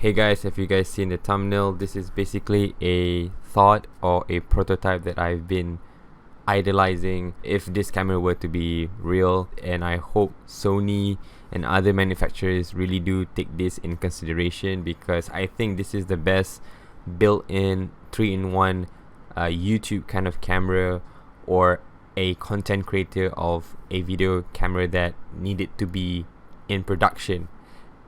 Hey guys, have you guys seen the thumbnail? This is basically a thought or a prototype that I've been idolizing if this camera were to be real, and I hope Sony and other manufacturers really do take this in consideration, because I think this is the best built-in 3-in-1 YouTube kind of camera, or a content creator of a video camera that needed to be in production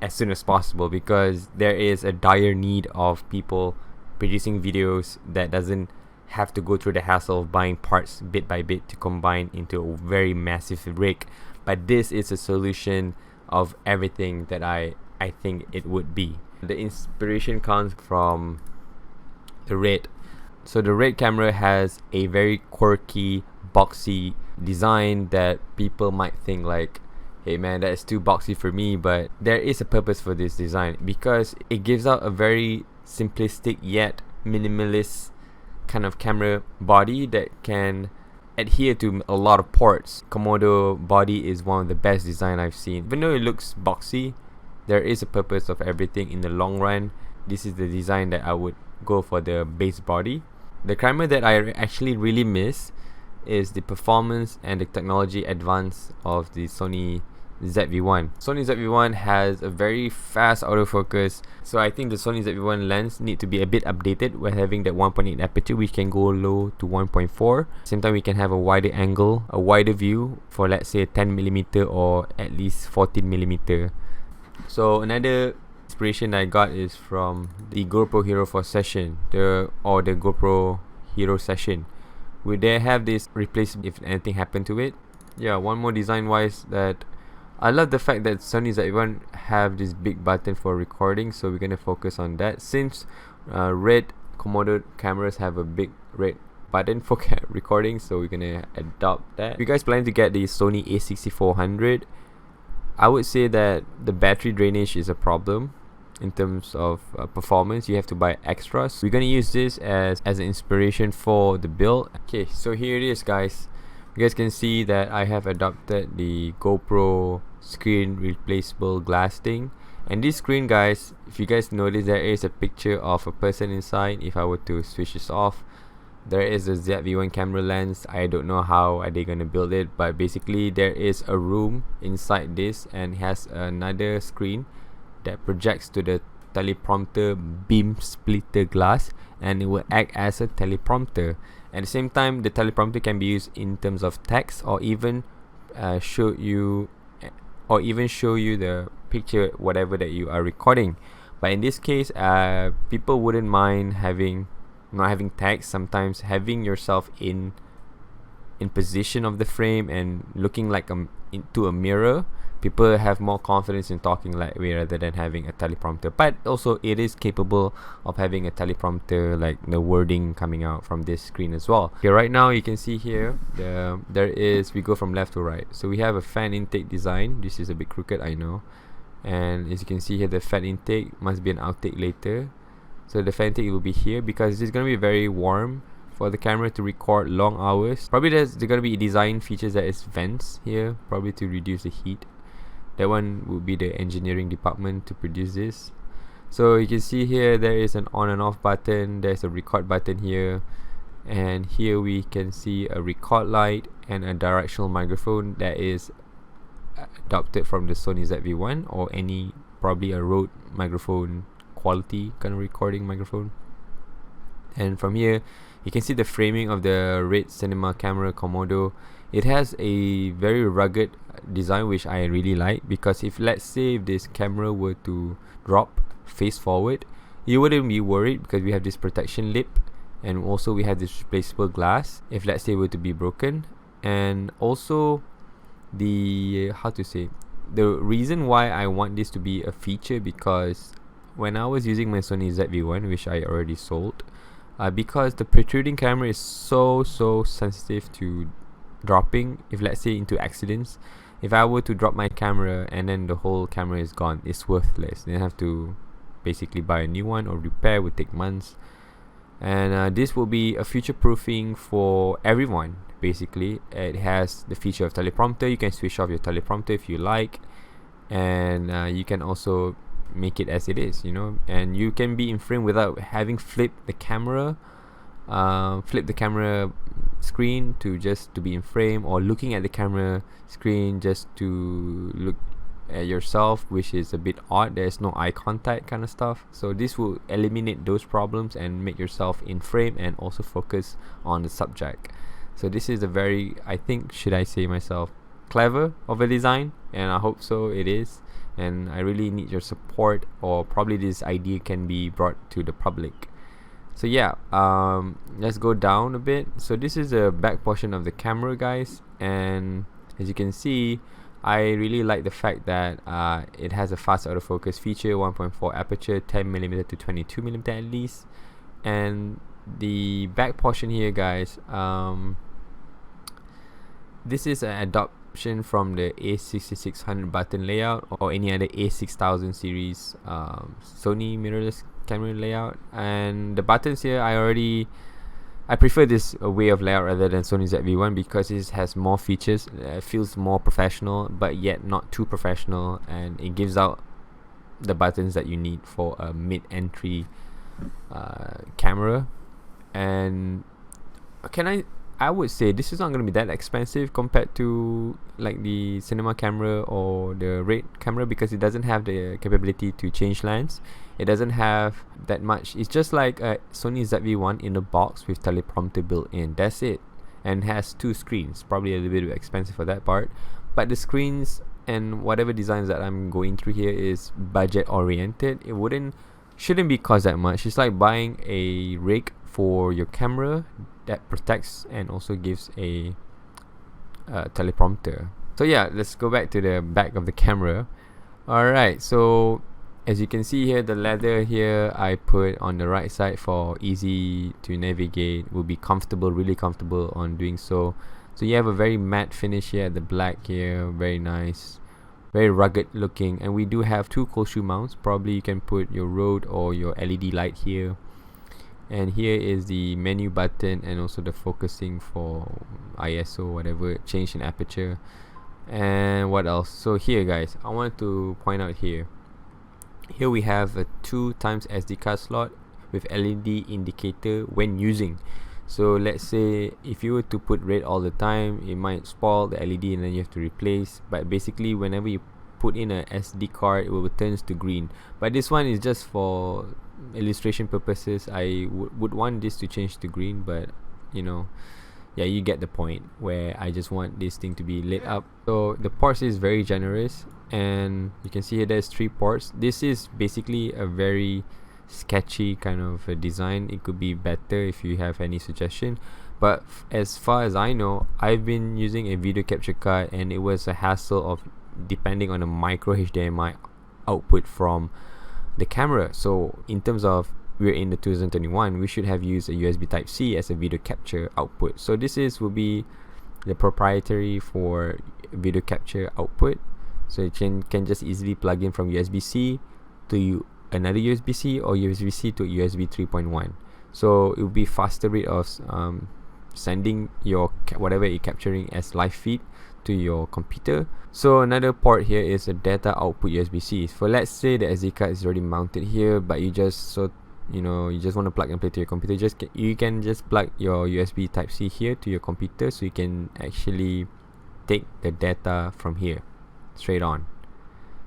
as soon as possible, because there is a dire need of people producing videos that doesn't have to go through the hassle of buying parts bit by bit to combine into a very massive rig. But this is a solution of everything that I think it would be. The inspiration comes from the Red. So the Red camera has a very quirky, boxy design that people might think like, hey man, that is too boxy for me, but there is a purpose for this design, because it gives out a very simplistic yet minimalist kind of camera body that can adhere to a lot of ports. Komodo body is one of the best design I've seen. Even though it looks boxy, there is a purpose of everything in the long run. This is the design that I would go for, the base body. The camera that I actually really miss is the performance and the technology advance of the Sony ZV1. Sony ZV1 has a very fast autofocus, so I think the Sony ZV1 lens need to be a bit updated. We're having that 1.8 aperture, which can go low to 1.4. Same time, we can have a wider angle, a wider view for, let's say, 10mm or at least 14mm. So another inspiration I got is from the GoPro Hero 4 session, the GoPro Hero session, where they have this replace if anything happened to it. Yeah, one more design wise, that I love the fact that Sony ZV1 have this big button for recording, so we're gonna focus on that, since Red Komodo cameras have a big red button for recording, so we're gonna adopt that. If you guys plan to get the Sony a6400, I would say that the battery drainage is a problem in terms of performance. You have to buy extras. We're gonna use this as an inspiration for the build. Okay, so here it is, guys. You guys can see that I have adopted the GoPro screen replaceable glass thing, and this screen, guys, if you guys notice, there is a picture of a person inside. If I were to switch this off, there is a ZV1 camera lens. I don't know how are they gonna build it, but basically there is a room inside this and has another screen that projects to the teleprompter beam splitter glass, and it will act as a teleprompter. At the same time, the teleprompter can be used in terms of text, or even show you the picture, whatever that you are recording. But in this case, people wouldn't mind not having text. Sometimes having yourself in position of the frame and looking like into a mirror, people have more confidence in talking that way rather than having a teleprompter. But also, it is capable of having a teleprompter, like the wording coming out from this screen as well. Okay, right now you can see here we go from left to right. So we have a fan intake design. This is a bit crooked, I know, and as you can see here, the fan intake must be an outtake later. So the fan intake will be here, because it's going to be very warm for the camera to record long hours. Probably there's going to be design features that is vents here, probably to reduce the heat. That one would be the engineering department to produce this. So you can see here, there is an on and off button, there's a record button here, and here we can see a record light and a directional microphone that is adopted from the Sony ZV1, or any probably a Rode microphone quality kind of recording microphone. And from here you can see the framing of the Red cinema camera Komodo. It has a very rugged design, which I really like, because if, let's say, if this camera were to drop face forward, you wouldn't be worried, because we have this protection lip, and also we have this replaceable glass if, let's say, it were to be broken. And also the reason why I want this to be a feature, because when I was using my Sony ZV1, which I already sold, because the protruding camera is so sensitive to dropping, if, let's say, into accidents. If I were to drop my camera and then the whole camera is gone, it's worthless. Then I have to basically buy a new one, or repair would take months. And this will be a future proofing for everyone. Basically, it has the feature of teleprompter. You can switch off your teleprompter if you like, and you can also make it as it is, you know. And you can be in frame without having flipped the camera screen to be in frame, or looking at the camera screen just to look at yourself, which is a bit odd. There's no eye contact kind of stuff. So this will eliminate those problems and make yourself in frame and also focus on the subject. So this is a very, I think, should I say myself, clever of a design, and I hope so it is. And I really need your support, or probably this idea can be brought to the public. So yeah, let's go down a bit. So this is the back portion of the camera, guys, and as you can see, I really like the fact that it has a fast autofocus feature, 1.4 aperture, 10mm to 22mm at least. And the back portion here, guys, this is an adoption from the A6600 button layout or any other A6000 series Sony mirrorless camera layout. And the buttons here, I prefer this way of layout rather than Sony ZV1 because it has more features. It feels more professional, but yet not too professional, and it gives out the buttons that you need for a mid-entry camera. And I would say this is not going to be that expensive compared to like the cinema camera or the RED camera, because it doesn't have the capability to change lens. It doesn't have that much. It's just like a Sony ZV1 in a box with teleprompter built in. That's it. And has 2 screens. Probably a little bit expensive for that part. But the screens and whatever designs that I'm going through here is budget oriented. It shouldn't be cost that much. It's like buying a rig for your camera that protects and also gives a teleprompter. So yeah, let's go back to the back of the camera. Alright, so as you can see here, the leather here I put on the right side for easy to navigate. Will be comfortable, really comfortable on doing so. So you have a very matte finish here at the black here, very nice, very rugged looking. And we do have 2 cold shoe mounts. Probably you can put your road or your LED light here. And here is the menu button and also the focusing for ISO, whatever, change in aperture. And what else? So here, guys, I want to point out here we have a 2x SD card slot with LED indicator when using. So let's say if you were to put red all the time, it might spoil the LED and then you have to replace. But basically whenever you put in a SD card, it will turn to green. But this one is just for illustration purposes. I would want this to change to green, but you know, yeah, you get the point, where I just want this thing to be lit up. So the ports is very generous, and you can see here there's 3 ports. This is basically a very sketchy kind of a design. It could be better if you have any suggestion, but as far as I know, I've been using a video capture card and it was a hassle of depending on a micro HDMI output from the camera. So in terms of, we're in the 2021, we should have used a USB Type-C as a video capture output. So this will be the proprietary for video capture output. So you can just easily plug in from USB-C to another USB-C or USB-C to USB 3.1. So it will be faster rate of sending your whatever you're capturing as live feed to your computer. So another port here is a data output USB-C. For let's say the SD card is already mounted here, but you just you just want to plug and play to your computer, you can just plug your USB Type-C here to your computer, so you can actually take the data from here straight on.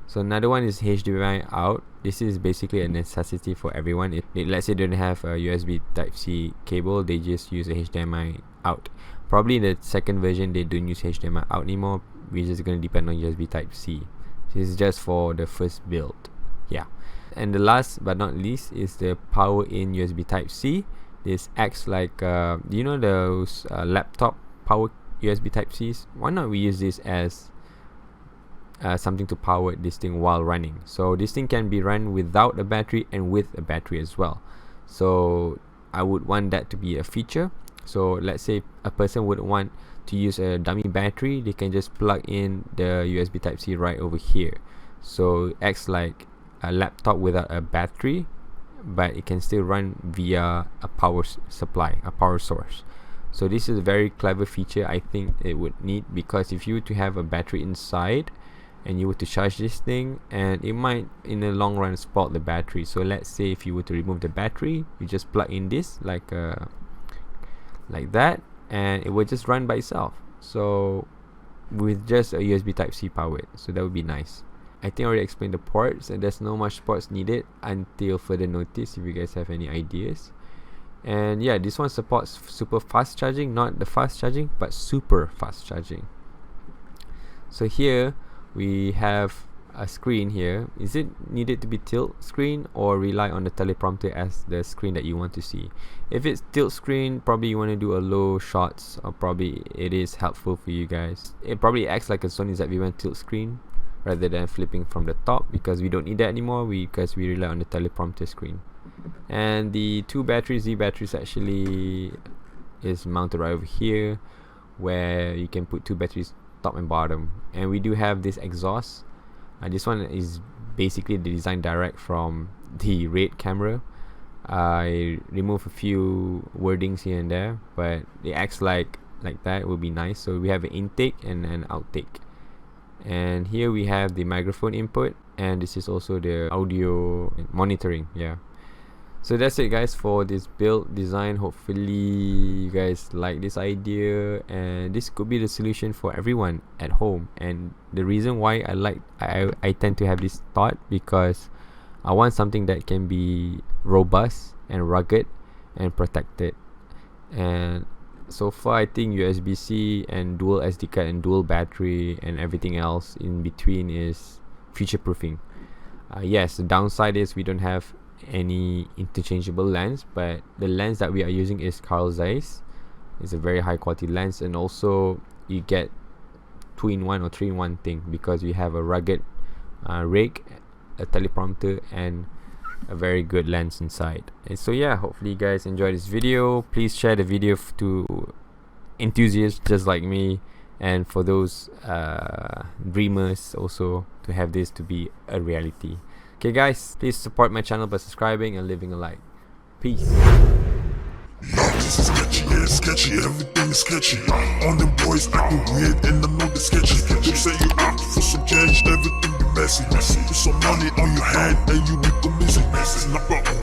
So another one is HDMI out. This is basically a necessity for everyone. If let's say they don't have a USB Type-C cable, they just use a HDMI out. Probably in the second version they don't use HDMI out anymore. We're just going to depend on USB Type-C. This is just for the first build. Yeah. And the last but not least is the power in USB Type-C. This acts like you know those laptop power USB Type-Cs? Why not we use this as something to power this thing while running? So this thing can be run without a battery and with a battery as well. So I would want that to be a feature. So let's say a person would want to use a dummy battery, they can just plug in the USB Type-C right over here. So it acts like a laptop without a battery, but it can still run via a power supply, a power source. So this is a very clever feature I think it would need, because if you were to have a battery inside and you were to charge this thing, and it might in the long run spoil the battery. So let's say if you were to remove the battery, you just plug in this like that, and it will just run by itself. So with just a USB Type-C powered, so that would be nice. I think I already explained the ports, and there's no much ports needed until further notice if you guys have any ideas. And yeah, this one supports super fast charging, not the fast charging, but super fast charging. So here we have a screen here. Is it needed to be tilt screen or rely on the teleprompter as the screen that you want to see? If it's tilt screen, probably you want to do a low shots, or probably it is helpful for you guys. It probably acts like a Sony ZV1 tilt screen rather than flipping from the top, because we don't need that anymore because we rely on the teleprompter screen. And the two batteries, Z batteries, actually is mounted right over here, where you can put two batteries top and bottom. And we do have this exhaust. This one is basically the design direct from the Red camera. I remove a few wordings here and there, but it acts like that. It will be nice. So we have an intake and an outtake. And here we have the microphone input, and this is also the audio monitoring. Yeah. So that's it, guys, for this build design. Hopefully you guys like this idea, and this could be the solution for everyone at home. And the reason why I tend to have this thought, because I want something that can be robust and rugged and protected. And so far I think USB-C and dual SD card and dual battery and everything else in between is future proofing. Yes, the downside is we don't have any interchangeable lens, but the lens that we are using is Carl Zeiss. It's a very high quality lens, and also you get 2-in-1 or 3-in-1 thing, because we have a rugged rig, a teleprompter, and a very good lens inside. And so yeah, hopefully you guys enjoyed this video. Please share the video to enthusiasts just like me, and for those dreamers also, to have this to be a reality. Okay guys, please support my channel by subscribing and leaving a like. Peace. This is sketchy, yeah, it's sketchy, everything is sketchy. On them boys acting weird, and I know the sketchy. You say you out for some cash, everything be messy. Put some money on your head, and you become messy. And I got